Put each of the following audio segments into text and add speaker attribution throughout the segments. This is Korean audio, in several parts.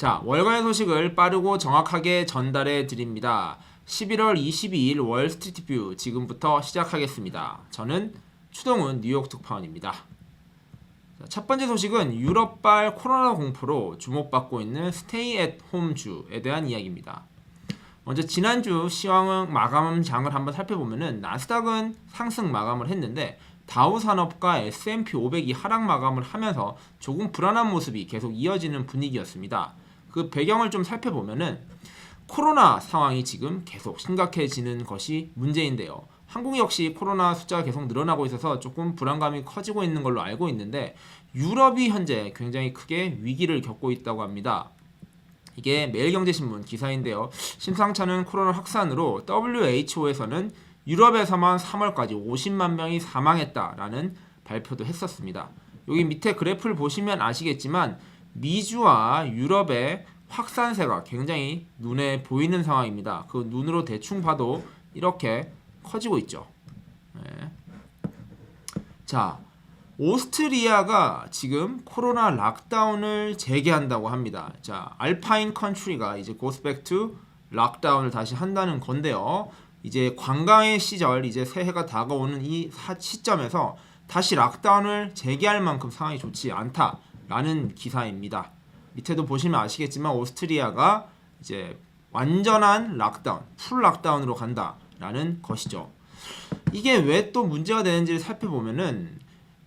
Speaker 1: 자, 월간의 소식을 빠르고 정확하게 전달해 드립니다. 11월 22일 월스트리트뷰 지금부터 시작하겠습니다. 저는 추동훈 뉴욕 특파원입니다. 자, 첫 번째 소식은 유럽발 코로나 공포로 주목받고 있는 스테이 앳 홈주에 대한 이야기입니다. 먼저 지난주 시황 마감 장을 한번 살펴보면은 나스닥은 상승 마감을 했는데 다우산업과 S&P 500이 하락 마감을 하면서 조금 불안한 모습이 계속 이어지는 분위기였습니다. 그 배경을 좀 살펴보면은 코로나 상황이 지금 계속 심각해지는 것이 문제인데요. 한국 역시 코로나 숫자가 계속 늘어나고 있어서 조금 불안감이 커지고 있는 걸로 알고 있는데 유럽이 현재 굉장히 크게 위기를 겪고 있다고 합니다. 이게 매일경제신문 기사인데요. 심상찮은 코로나 확산으로 WHO에서는 유럽에서만 3월까지 50만 명이 사망했다라는 발표도 했었습니다. 여기 밑에 그래프를 보시면 아시겠지만 미주와 유럽의 확산세가 굉장히 눈에 보이는 상황입니다. 그 눈으로 대충 봐도 이렇게 커지고 있죠. 네. 자, 오스트리아가 지금 코로나 락다운을 재개한다고 합니다. 자, 알파인 컨트리가 이제 goes back to 락다운을 다시 한다는 건데요. 이제 관광의 시절, 이제 새해가 다가오는 이 시점에서 다시 락다운을 재개할 만큼 상황이 좋지 않다라는 기사입니다. 밑에도 보시면 아시겠지만 오스트리아가 이제 완전한 락다운, 풀 락다운으로 간다라는 것이죠. 이게 왜 또 문제가 되는지를 살펴보면은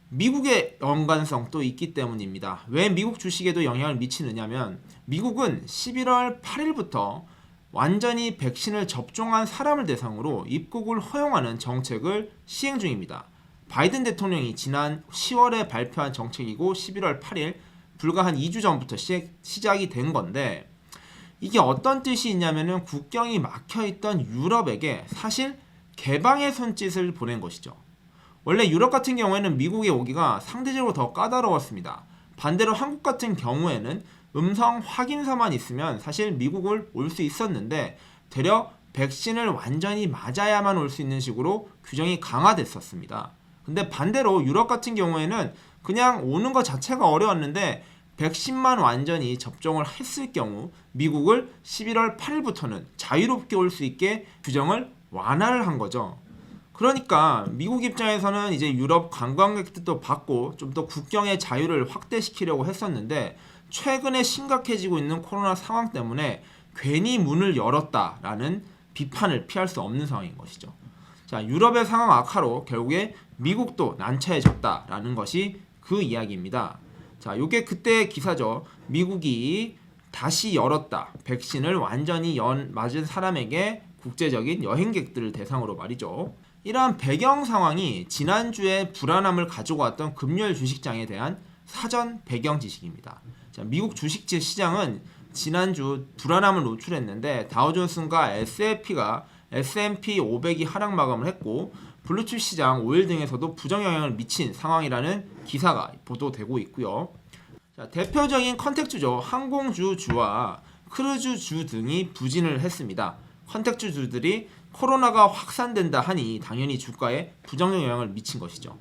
Speaker 1: 미국의 연관성도 있기 때문입니다. 왜 미국 주식에도 영향을 미치느냐면 미국은 11월 8일부터 완전히 백신을 접종한 사람을 대상으로 입국을 허용하는 정책을 시행 중입니다. 바이든 대통령이 지난 10월에 발표한 정책이고 11월 8일 불과 한 2주 전부터 시작이 된 건데 이게 어떤 뜻이 있냐면은 국경이 막혀있던 유럽에게 사실 개방의 손짓을 보낸 것이죠. 원래 유럽 같은 경우에는 미국에 오기가 상대적으로 더 까다로웠습니다. 반대로 한국 같은 경우에는 음성 확인서만 있으면 사실 미국을 올 수 있었는데 되려 백신을 완전히 맞아야만 올 수 있는 식으로 규정이 강화됐었습니다. 근데 반대로 유럽 같은 경우에는 그냥 오는 것 자체가 어려웠는데 백신만 완전히 접종을 했을 경우 미국을 11월 8일부터는 자유롭게 올 수 있게 규정을 완화를 한 거죠. 그러니까 미국 입장에서는 이제 유럽 관광객들도 받고 좀 더 국경의 자유를 확대시키려고 했었는데 최근에 심각해지고 있는 코로나 상황 때문에 괜히 문을 열었다라는 비판을 피할 수 없는 상황인 것이죠. 자, 유럽의 상황 악화로 결국에 미국도 난처해졌다라는 것이 그 이야기입니다. 자, 요게 그때 기사죠. 미국이 다시 열었다. 백신을 완전히 맞은 사람에게 국제적인 여행객들을 대상으로 말이죠. 이러한 배경 상황이 지난주에 불안함을 가지고 왔던 금요일 주식장에 대한 사전 배경 지식입니다. 자, 미국 주식 시장은 지난주 불안함을 노출했는데 다우존스과 S&P 500이 하락 마감을 했고 블루칩 시장, 오일 등에서도 부정영향을 미친 상황이라는 기사가 보도되고 있고요. 자, 대표적인 컨택주죠. 항공주주와 크루즈주 등이 부진을 했습니다. 컨택주주들이 코로나가 확산된다 하니 당연히 주가에 부정영향을 미친 것이죠.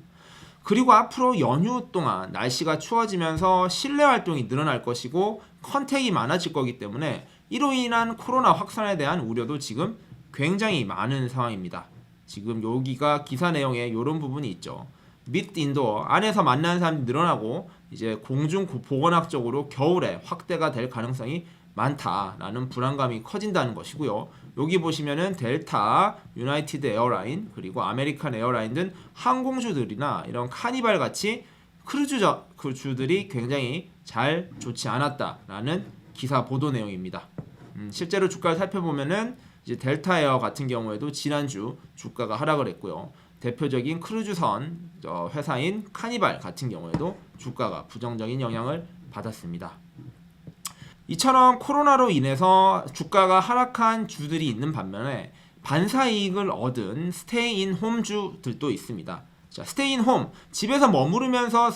Speaker 1: 그리고 앞으로 연휴 동안 날씨가 추워지면서 실내 활동이 늘어날 것이고 컨택이 많아질 거기 때문에 이로 인한 코로나 확산에 대한 우려도 지금 굉장히 많은 상황입니다. 지금 여기가 기사 내용에 이런 부분이 있죠. 밋 인도어 안에서 만나는 사람이 늘어나고 이제 공중 보건학적으로 겨울에 확대가 될 가능성이 많다라는 불안감이 커진다는 것이고요. 여기 보시면은 델타, 유나이티드 에어라인, 그리고 아메리칸 에어라인 등 항공주들이나 이런 카니발 같이 크루즈주들이 굉장히 잘 좋지 않았다라는 기사 보도 내용입니다. 실제로 주가를 살펴보면은 이제 델타 에어 같은 경우에도 지난주 주가가 하락을 했고요. 대표적인 크루즈선 회사인 카니발 같은 경우에도 주가가 부정적인 영향을 받았습니다. 이처럼 코로나로 인해서 주가가 하락한 주들이 있는 반면에 반사이익을 얻은 스테이인 홈주들도 있습니다. 자, 스테이인 홈, 집에서 머무르면서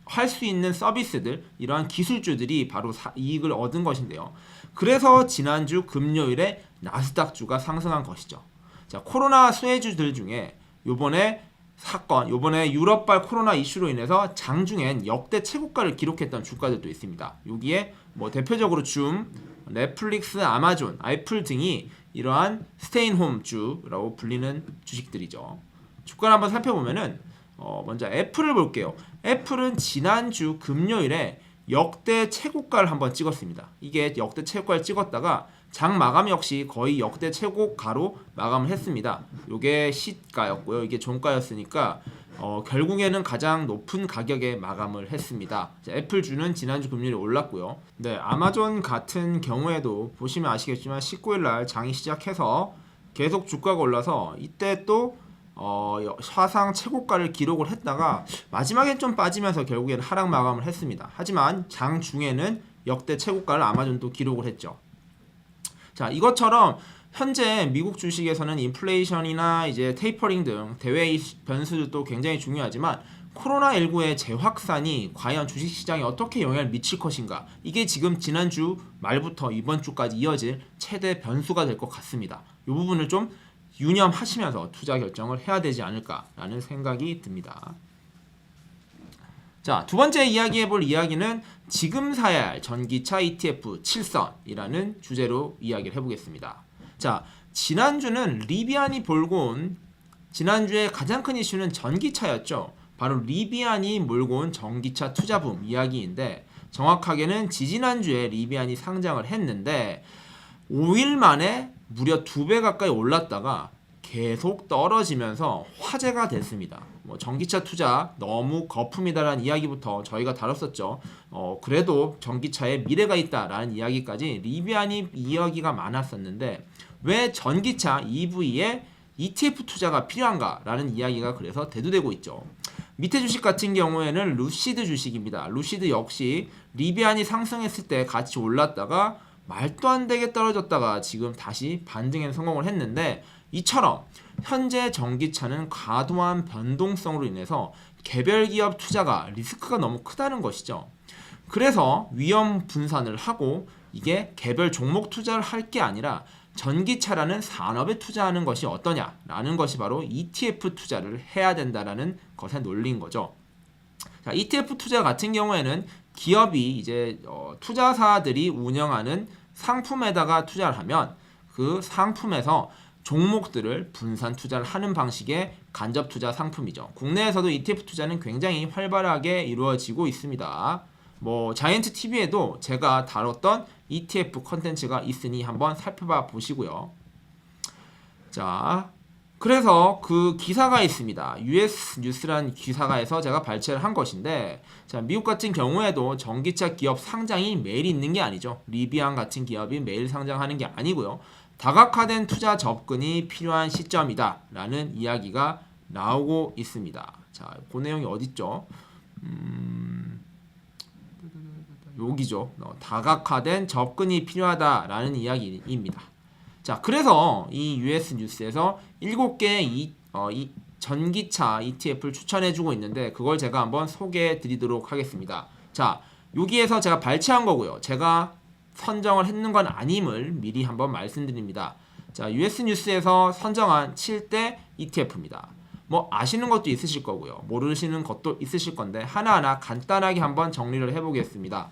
Speaker 1: 할 수 있는 서비스들, 이러한 기술주들이 바로 이익을 얻은 것인데요. 그래서 지난주 금요일에 나스닥주가 상승한 것이죠. 자, 코로나 수혜주들 중에 요번에 사건, 요번에 유럽발 코로나 이슈로 인해서 장중엔 역대 최고가를 기록했던 주가들도 있습니다. 여기에 뭐 대표적으로 줌, 넷플릭스, 아마존, 애플 등이 이러한 스테인홈 주라고 불리는 주식들이죠. 주가를 한번 살펴보면은 먼저 애플을 볼게요. 애플은 지난주 금요일에 역대 최고가를 한번 찍었습니다. 이게 역대 최고가를 찍었다가 장 마감 역시 거의 역대 최고가로 마감을 했습니다. 이게 시가였고요. 이게 종가였으니까 결국에는 가장 높은 가격에 마감을 했습니다. 애플주는 지난주 금요일에 올랐고요. 네, 아마존 같은 경우에도 보시면 아시겠지만 19일날 장이 시작해서 계속 주가가 올라서 이때 또 사상 최고가를 기록을 했다가 마지막엔 좀 빠지면서 결국에는 하락 마감을 했습니다. 하지만 장 중에는 역대 최고가를 아마존도 기록을 했죠. 자, 이것처럼 현재 미국 주식에서는 인플레이션이나 이제 테이퍼링 등 대외 변수도 굉장히 중요하지만 코로나19의 재확산이 과연 주식시장에 어떻게 영향을 미칠 것인가, 이게 지금 지난주 말부터 이번 주까지 이어질 최대 변수가 될 것 같습니다. 이 부분을 좀 유념하시면서 투자 결정을 해야 되지 않을까라는 생각이 듭니다. 자, 두 번째 이야기해볼 이야기는 지금 사야 할 전기차 ETF 7선이라는 주제로 이야기를 해보겠습니다. 자, 지난주는 리비안이 몰고 온, 지난주에 가장 큰 이슈는 전기차였죠. 바로 리비안이 몰고 온 전기차 투자붐 이야기인데, 정확하게는 지지난주에 리비안이 상장을 했는데 5일 만에 무려 2배 가까이 올랐다가 계속 떨어지면서 화제가 됐습니다. 전기차 투자 너무 거품이다라는 이야기부터 저희가 다뤘었죠. 그래도 전기차에 미래가 있다라는 이야기까지 리비안이 이야기가 많았었는데, 왜 전기차 EV에 ETF 투자가 필요한가라는 이야기가 그래서 대두되고 있죠. 밑에 주식 같은 경우에는 루시드 주식입니다. 루시드 역시 리비안이 상승했을 때 같이 올랐다가 말도 안 되게 떨어졌다가 지금 다시 반등에 성공을 했는데, 이처럼 현재 전기차는 과도한 변동성으로 인해서 개별 기업 투자가 리스크가 너무 크다는 것이죠. 그래서 위험 분산을 하고 이게 개별 종목 투자를 할 게 아니라 전기차라는 산업에 투자하는 것이 어떠냐라는 것이 바로 ETF 투자를 해야 된다라는 것의 논리인 거죠. 자, ETF 투자 같은 경우에는 기업이 이제 투자사들이 운영하는 상품에다가 투자를 하면 그 상품에서 종목들을 분산 투자를 하는 방식의 간접 투자 상품이죠. 국내에서도 ETF 투자는 굉장히 활발하게 이루어지고 있습니다. 자이언트 TV에도 제가 다뤘던 ETF 컨텐츠가 있으니 한번 살펴봐 보시고요. 자, 그래서 그 기사가 있습니다. US 뉴스라는 기사가에서 제가 발췌를 한 것인데, 자, 미국 같은 경우에도 전기차 기업 상장이 매일 있는 게 아니죠. 리비안 같은 기업이 매일 상장하는 게 아니고요. 다각화된 투자 접근이 필요한 시점이다 라는 이야기가 나오고 있습니다. 자, 그 내용이 어딨죠? 여기죠. 다각화된 접근이 필요하다라는 이야기입니다. 자, 그래서 이 US 뉴스에서 7개의 이 전기차 ETF를 추천해주고 있는데, 그걸 제가 한번 소개해드리도록 하겠습니다. 자, 여기에서 제가 발췌한 거고요. 제가 선정을 했는 건 아님을 미리 한번 말씀드립니다. 자, US 뉴스에서 선정한 7대 ETF입니다. 아시는 것도 있으실 거고요. 모르시는 것도 있으실 건데 하나하나 간단하게 한번 정리를 해보겠습니다.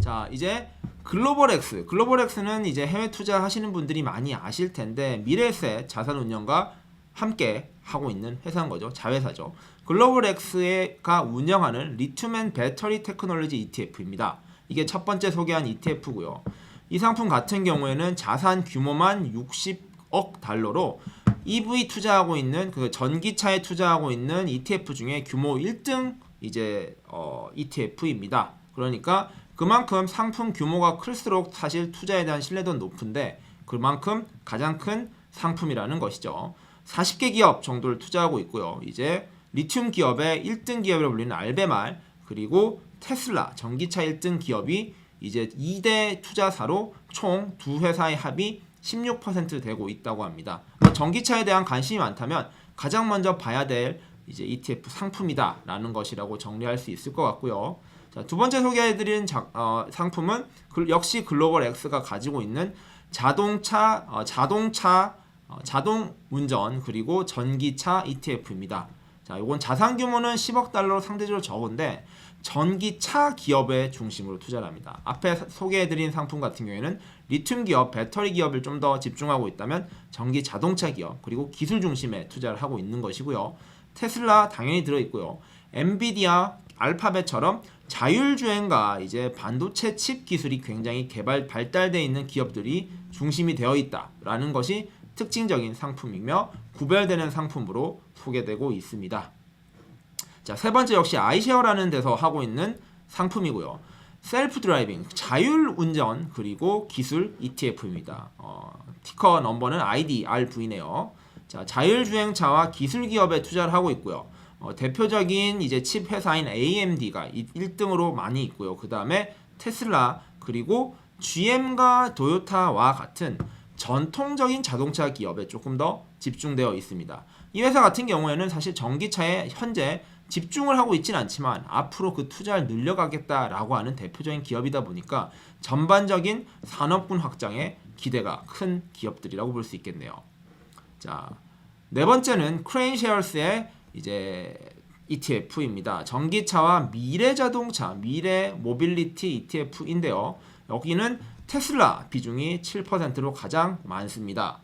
Speaker 1: 자, 이제 글로벌엑스는 이제 해외 투자하시는 분들이 많이 아실 텐데 미래에셋 자산운용과 함께 하고 있는 회사인 거죠. 자회사죠. 글로벌엑스가 운영하는 리튬 앤 배터리 테크놀로지 ETF입니다. 이게 첫 번째 소개한 ETF고요. 이 상품 같은 경우에는 자산 규모만 60억 달러로 EV 투자하고 있는 그 전기차에 투자하고 있는 ETF 중에 규모 1등 이제 ETF입니다. 그러니까 그만큼 상품 규모가 클수록 사실 투자에 대한 신뢰도는 높은데 그만큼 가장 큰 상품이라는 것이죠. 40개 기업 정도를 투자하고 있고요. 이제 리튬 기업의 1등 기업이라고 불리는 알베말, 그리고 테슬라 전기차 1등 기업이 이제 2대 투자사로 총 두 회사의 합이 16% 되고 있다고 합니다. 전기차에 대한 관심이 많다면 가장 먼저 봐야 될 이제 ETF 상품이다라는 것이라고 정리할 수 있을 것 같고요. 자, 두 번째 소개해드린 상품은 역시 글로벌 X가 가지고 있는 자동차 자동 운전 그리고 전기차 ETF입니다. 자, 이건 자산 규모는 10억 달러로 상대적으로 적은데 전기차 기업의 중심으로 투자를 합니다. 앞에 소개해드린 상품 같은 경우에는 리튬 기업, 배터리 기업을 좀 더 집중하고 있다면 전기 자동차 기업 그리고 기술 중심에 투자를 하고 있는 것이고요. 테슬라 당연히 들어있고요. 엔비디아, 알파벳처럼 자율주행과 이제 반도체 칩 기술이 굉장히 발달되어 있는 기업들이 중심이 되어 있다라는 것이 특징적인 상품이며 구별되는 상품으로 소개되고 있습니다. 자, 세 번째 역시 아이쉐어라는 데서 하고 있는 상품이고요. 셀프 드라이빙, 자율 운전 그리고 기술 ETF입니다. 티커 넘버는 IDRV네요. 자, 자율주행차와 기술 기업에 투자를 하고 있고요. 대표적인 이제 칩 회사인 AMD가 1등으로 많이 있고요. 그 다음에 테슬라 그리고 GM과 도요타와 같은 전통적인 자동차 기업에 조금 더 집중되어 있습니다. 이 회사 같은 경우에는 사실 전기차에 현재 집중을 하고 있진 않지만 앞으로 그 투자를 늘려가겠다라고 하는 대표적인 기업이다 보니까 전반적인 산업군 확장에 기대가 큰 기업들이라고 볼 수 있겠네요. 자, 네 번째는 크레인셰어스의 이제 ETF입니다. 전기차와 미래 자동차, 미래 모빌리티 ETF인데요. 여기는 테슬라 비중이 7%로 가장 많습니다.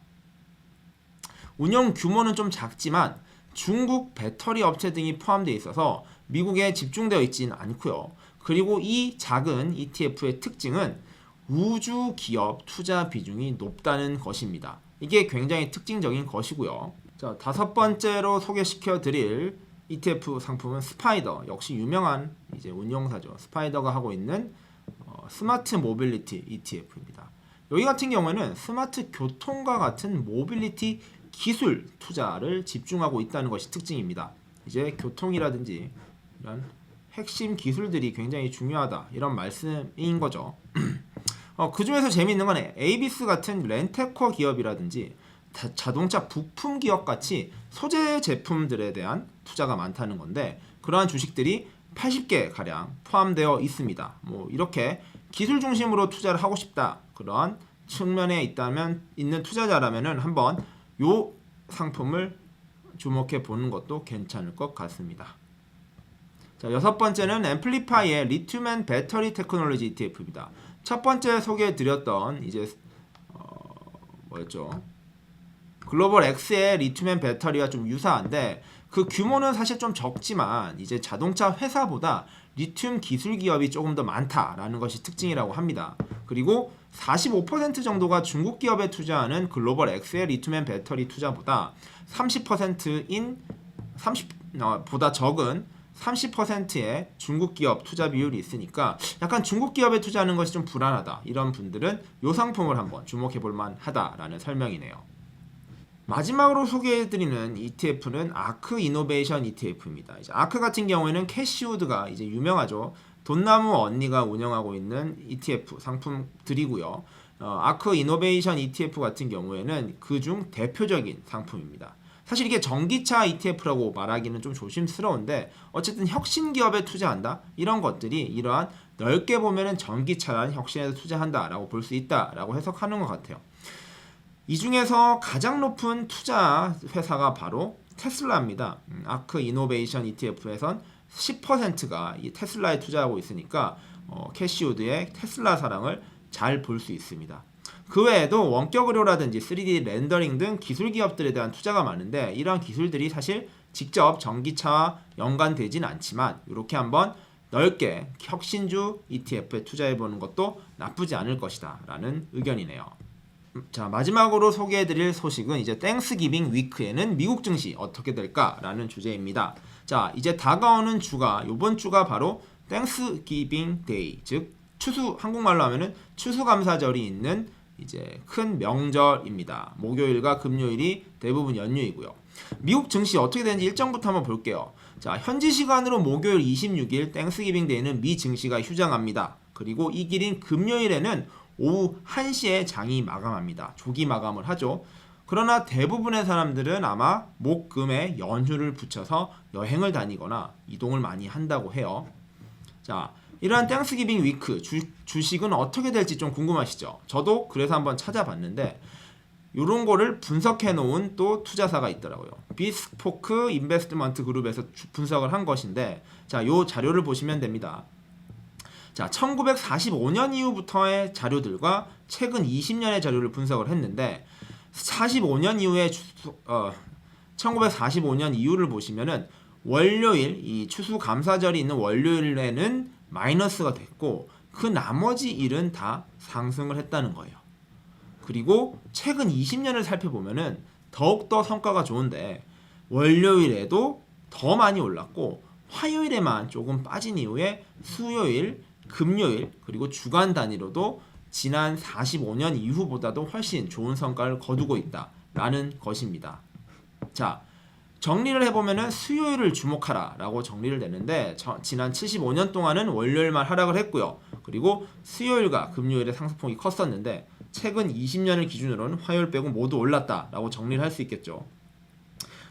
Speaker 1: 운영 규모는 좀 작지만 중국 배터리 업체 등이 포함되어 있어서 미국에 집중되어 있지는 않고요. 그리고 이 작은 ETF의 특징은 우주 기업 투자 비중이 높다는 것입니다. 이게 굉장히 특징적인 것이고요. 자, 다섯 번째로 소개시켜 드릴 ETF 상품은 스파이더, 역시 유명한 이제 운용사죠. 스파이더가 하고 있는 스마트 모빌리티 ETF입니다. 여기 같은 경우에는 스마트 교통과 같은 모빌리티 기술 투자를 집중하고 있다는 것이 특징입니다. 이제 교통이라든지 이런 핵심 기술들이 굉장히 중요하다 이런 말씀인 거죠. 그 중에서 재미있는 건 에이비스 같은 렌테커 기업이라든지 자동차 부품 기업 같이 소재 제품들에 대한 투자가 많다는 건데 그러한 주식들이 80개 가량 포함되어 있습니다. 뭐 이렇게 기술 중심으로 투자를 하고 싶다 그러한 측면에 있는 투자자라면은 한번 요 상품을 주목해 보는 것도 괜찮을 것 같습니다. 자, 여섯 번째는 앰플리파이의 리튬 앤 배터리 테크놀로지 ETF입니다. 첫 번째 소개해 드렸던 이제 뭐였죠? 글로벌 X의 리튬 앤 배터리와 좀 유사한데 그 규모는 사실 좀 적지만 이제 자동차 회사보다 리튬 기술 기업이 조금 더 많다라는 것이 특징이라고 합니다. 그리고 45% 정도가 중국 기업에 투자하는 글로벌 X의 리튬 앤 배터리 투자보다 30보다 적은 30%의 중국 기업 투자 비율이 있으니까 약간 중국 기업에 투자하는 것이 좀 불안하다. 이런 분들은 이 상품을 한번 주목해 볼 만하다라는 설명이네요. 마지막으로 소개해드리는 ETF는 아크 이노베이션 ETF입니다. 이제 아크 같은 경우에는 캐시우드가 이제 유명하죠. 돈나무 언니가 운영하고 있는 ETF 상품들이고요. 아크 이노베이션 ETF 같은 경우에는 그중 대표적인 상품입니다. 사실 이게 전기차 ETF라고 말하기는 좀 조심스러운데 어쨌든 혁신 기업에 투자한다 이런 것들이 이러한 넓게 보면은 전기차라는 혁신에도 투자한다라고 볼 수 있다라고 해석하는 것 같아요. 이 중에서 가장 높은 투자 회사가 바로 테슬라입니다. 아크 이노베이션 ETF에선 10%가 이 테슬라에 투자하고 있으니까 캐시우드의 테슬라 사랑을 잘 볼 수 있습니다. 그 외에도 원격 의료라든지 3D 렌더링 등 기술 기업들에 대한 투자가 많은데 이런 기술들이 사실 직접 전기차와 연관되진 않지만 이렇게 한번 넓게 혁신주 ETF에 투자해보는 것도 나쁘지 않을 것이다 라는 의견이네요. 자, 마지막으로 소개해드릴 소식은 이제 땡스기빙 위크에는 미국 증시 어떻게 될까라는 주제입니다. 자, 이제 다가오는 주가 이번 주가 바로 땡스기빙 데이, 즉 추수 한국말로 하면은 추수감사절이 있는 이제 큰 명절입니다. 목요일과 금요일이 대부분 연휴이고요. 미국 증시 어떻게 되는지 일정부터 한번 볼게요. 자, 현지 시간으로 목요일 26일 땡스기빙 데이는 미 증시가 휴장합니다. 그리고 이 길인 금요일에는 오후 1시에 장이 마감합니다. 조기 마감을 하죠. 그러나 대부분의 사람들은 아마 목, 금에 연휴를 붙여서 여행을 다니거나 이동을 많이 한다고 해요. 자, 이러한 땡스기빙 위크 주식은 어떻게 될지 좀 궁금하시죠? 저도 그래서 한번 찾아봤는데 이런 거를 분석해 놓은 또 투자사가 있더라고요. 비스포크 인베스트먼트 그룹에서 분석을 한 것인데, 자, 요 자료를 보시면 됩니다. 자, 1945년 이후부터의 자료들과 최근 20년의 자료를 분석을 했는데, 45년 이후에 1945년 이후를 보시면은 월요일, 이 추수감사절이 있는 월요일에는 마이너스가 됐고, 그 나머지 일은 다 상승을 했다는 거예요. 그리고 최근 20년을 살펴보면은 더욱더 성과가 좋은데, 월요일에도 더 많이 올랐고, 화요일에만 조금 빠진 이후에 수요일, 금요일, 그리고 주간 단위로도 지난 45년 이후보다도 훨씬 좋은 성과를 거두고 있다라는 것입니다. 자, 정리를 해보면은 수요일을 주목하라 라고 정리를 내는데, 지난 75년 동안은 월요일만 하락을 했고요. 그리고 수요일과 금요일에 상승폭이 컸었는데, 최근 20년을 기준으로는 화요일 빼고 모두 올랐다 라고 정리를 할 수 있겠죠.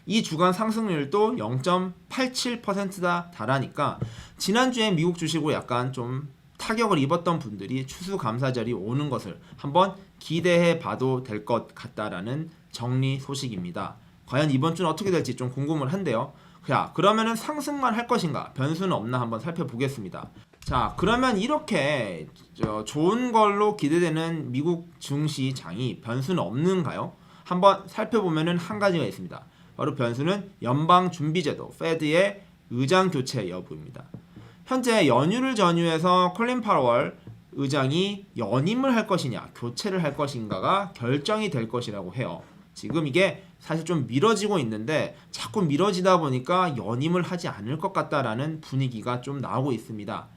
Speaker 1: 이 주간 상승률도 0.87%다 달하니까, 지난주에 미국 주식으로 약간 좀 타격을 입었던 분들이 추수감사절이 오는 것을 한번 기대해 봐도 될 것 같다라는 정리 소식입니다. 과연 이번 주는 어떻게 될지 좀 궁금을 한데요. 자, 그러면은 상승만 할 것인가, 변수는 없나 한번 살펴보겠습니다. 자, 그러면 이렇게 좋은 걸로 기대되는 미국 증시장이 변수는 없는가요? 한번 살펴보면은 한 가지가 있습니다. 바로 변수는 연방준비제도 페드의 의장 교체 여부입니다. 현재 연휴를 전후해서 콜린 파월 의장이 연임을 할 것이냐, 교체를 할 것인가가 결정이 될 것이라고 해요. 지금 이게 사실 좀 미뤄지고 있는데, 자꾸 미뤄지다 보니까 연임을 하지 않을 것 같다라는 분위기가 좀 나오고 있습니다.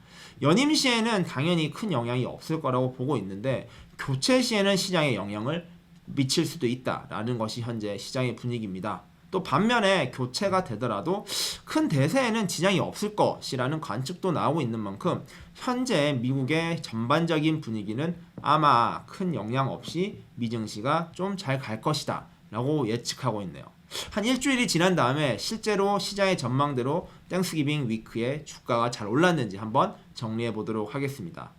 Speaker 1: 연임 시에는 당연히 큰 영향이 없을 거라고 보고 있는데, 교체 시에는 시장에 영향을 미칠 수도 있다라는 것이 현재 시장의 분위기입니다. 또 반면에 교체가 되더라도 큰 대세에는 지장이 없을 것이라는 관측도 나오고 있는 만큼, 현재 미국의 전반적인 분위기는 아마 큰 영향 없이 미증시가 좀 잘 갈 것이다 라고 예측하고 있네요. 한 일주일이 지난 다음에 실제로 시장의 전망대로 땡스기빙 위크에 주가가 잘 올랐는지 한번 정리해 보도록 하겠습니다.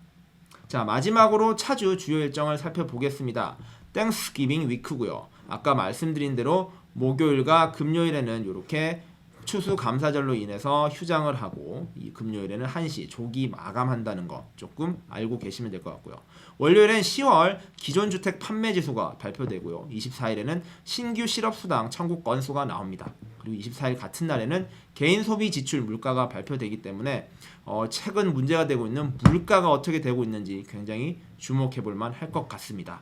Speaker 1: 자, 마지막으로 차주 주요 일정을 살펴보겠습니다. 땡스기빙 위크고요. 아까 말씀드린 대로 목요일과 금요일에는 이렇게 추수감사절로 인해서 휴장을 하고, 이 금요일에는 1시 조기 마감한다는 거 조금 알고 계시면 될 것 같고요. 월요일엔 10월 기존주택 판매지수가 발표되고요. 24일에는 신규 실업수당 청구 건수가 나옵니다. 그리고 24일 같은 날에는 개인소비 지출 물가가 발표되기 때문에 최근 문제가 되고 있는 물가가 어떻게 되고 있는지 굉장히 주목해 볼 만 할 것 같습니다.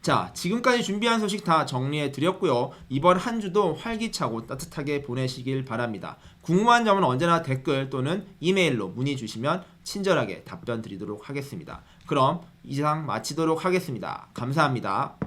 Speaker 1: 자, 지금까지 준비한 소식 다 정리해 드렸고요. 이번 한 주도 활기차고 따뜻하게 보내시길 바랍니다. 궁금한 점은 언제나 댓글 또는 이메일로 문의 주시면 친절하게 답변 드리도록 하겠습니다. 그럼 이상 마치도록 하겠습니다. 감사합니다.